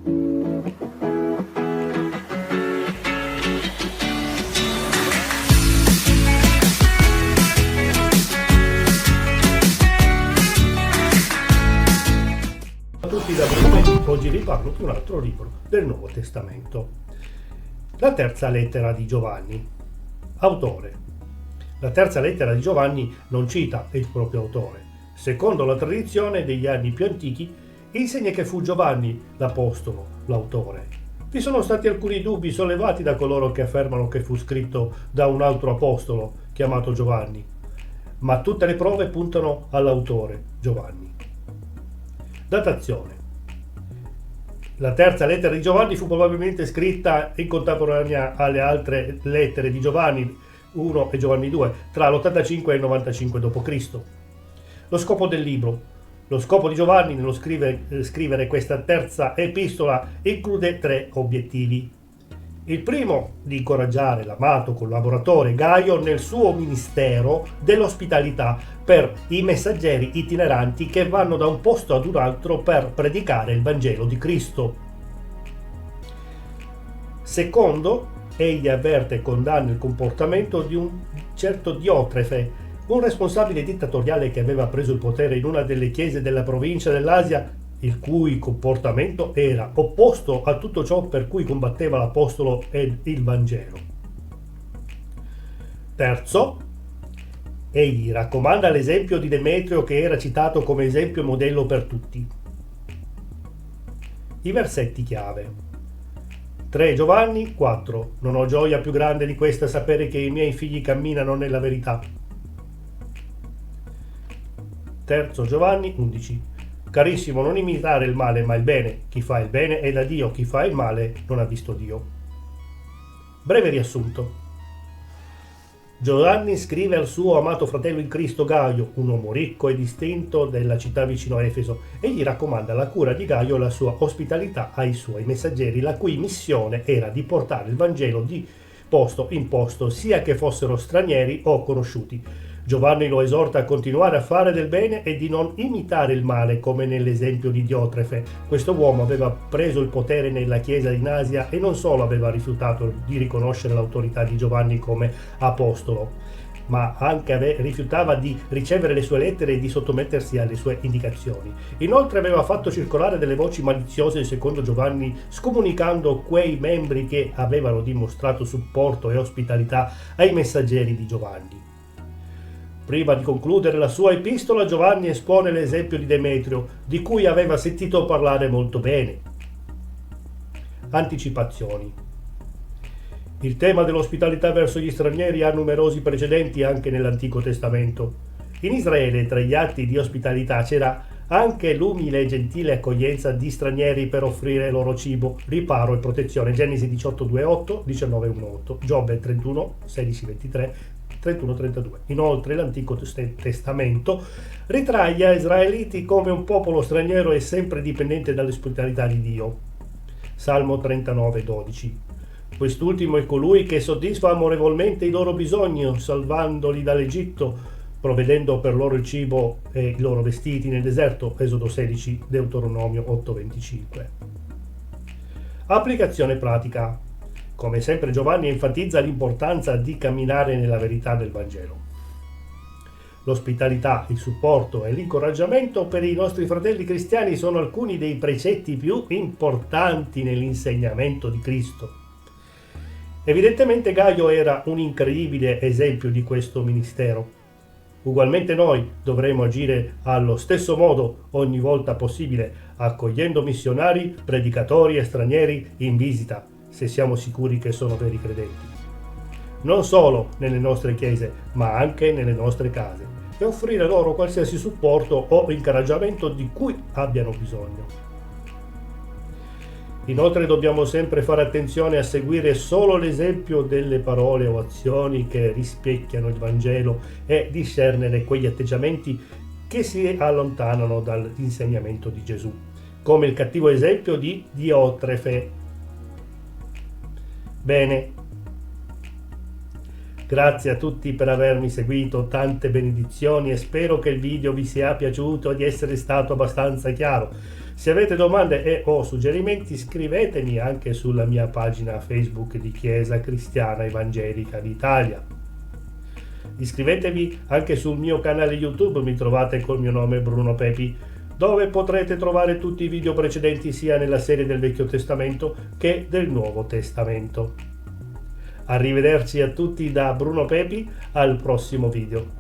Tutti da Bruno, oggi vi parlo di un altro libro del Nuovo Testamento. La terza lettera di Giovanni. Autore. La terza lettera di Giovanni non cita il proprio autore. Secondo la tradizione degli anni più antichi, insegna che fu Giovanni l'apostolo, l'autore. Vi sono stati alcuni dubbi sollevati da coloro che affermano che fu scritto da un altro apostolo chiamato Giovanni, ma tutte le prove puntano all'autore, Giovanni. Datazione. La terza lettera di Giovanni fu probabilmente scritta in contemporanea alle altre lettere di Giovanni 1 e Giovanni 2, tra l'85 e il 95 d.C. Lo scopo del libro. Lo scopo di Giovanni nello scrivere questa terza epistola include 3 obiettivi. Il primo, di incoraggiare l'amato collaboratore Gaio nel suo ministero dell'ospitalità per i messaggeri itineranti che vanno da un posto ad un altro per predicare il Vangelo di Cristo. Secondo, egli avverte e condanna il comportamento di un certo Diotrefe, un responsabile dittatoriale che aveva preso il potere in una delle chiese della provincia dell'Asia, il cui comportamento era opposto a tutto ciò per cui combatteva l'Apostolo ed il Vangelo. Terzo, egli raccomanda l'esempio di Demetrio che era citato come esempio modello per tutti. I versetti chiave. 3 Giovanni 4. Non ho gioia più grande di questa sapere che i miei figli camminano nella verità. Terzo Giovanni 11. Carissimo, non imitare il male ma il bene. Chi fa il bene è da Dio, chi fa il male non ha visto Dio. Breve riassunto. Giovanni scrive al suo amato fratello in Cristo Gaio, un uomo ricco e distinto della città vicino a Efeso, e gli raccomanda la cura di Gaio e la sua ospitalità ai suoi messaggeri, la cui missione era di portare il Vangelo di posto in posto, sia che fossero stranieri o conosciuti. Giovanni lo esorta a continuare a fare del bene e di non imitare il male, come nell'esempio di Diotrefe. Questo uomo aveva preso il potere nella chiesa in Asia e non solo aveva rifiutato di riconoscere l'autorità di Giovanni come apostolo, ma anche rifiutava di ricevere le sue lettere e di sottomettersi alle sue indicazioni. Inoltre aveva fatto circolare delle voci maliziose secondo Giovanni, scomunicando quei membri che avevano dimostrato supporto e ospitalità ai messaggeri di Giovanni. Prima di concludere la sua epistola, Giovanni espone l'esempio di Demetrio, di cui aveva sentito parlare molto bene. Anticipazioni. Il tema dell'ospitalità verso gli stranieri ha numerosi precedenti anche nell'Antico Testamento. In Israele, tra gli atti di ospitalità, c'era anche l'umile e gentile accoglienza di stranieri per offrire loro cibo, riparo e protezione. Genesi 18:2-8, 19:1-8, Giobbe 31, 16-23, 31-32. Inoltre l'Antico Testamento ritrae gli israeliti come un popolo straniero e sempre dipendente dall'ospitalità di Dio. Salmo 39:12. Quest'ultimo è colui che soddisfa amorevolmente i loro bisogni, salvandoli dall'Egitto, provvedendo per loro il cibo e i loro vestiti nel deserto. Esodo 16, Deuteronomio 8:25. Applicazione pratica. Come sempre Giovanni enfatizza l'importanza di camminare nella verità del Vangelo. L'ospitalità, il supporto e l'incoraggiamento per i nostri fratelli cristiani sono alcuni dei precetti più importanti nell'insegnamento di Cristo. Evidentemente Gaio era un incredibile esempio di questo ministero. Ugualmente noi dovremo agire allo stesso modo ogni volta possibile, accogliendo missionari, predicatori e stranieri in visita, se siamo sicuri che sono veri credenti. Non solo nelle nostre chiese, ma anche nelle nostre case, e offrire loro qualsiasi supporto o incoraggiamento di cui abbiano bisogno. Inoltre dobbiamo sempre fare attenzione a seguire solo l'esempio delle parole o azioni che rispecchiano il Vangelo e discernere quegli atteggiamenti che si allontanano dall'insegnamento di Gesù, come il cattivo esempio di Diotrefe. Bene, Grazie a tutti per avermi seguito, tante benedizioni e spero che il video vi sia piaciuto e di essere stato abbastanza chiaro. Se avete domande e o suggerimenti scrivetemi anche sulla mia pagina Facebook di Chiesa Cristiana Evangelica d'Italia. Iscrivetevi anche sul mio canale YouTube, mi trovate col mio nome Bruno Pepi, dove potrete trovare tutti i video precedenti sia nella serie del Vecchio Testamento che del Nuovo Testamento. Arrivederci a tutti da Bruno Pepi, al prossimo video.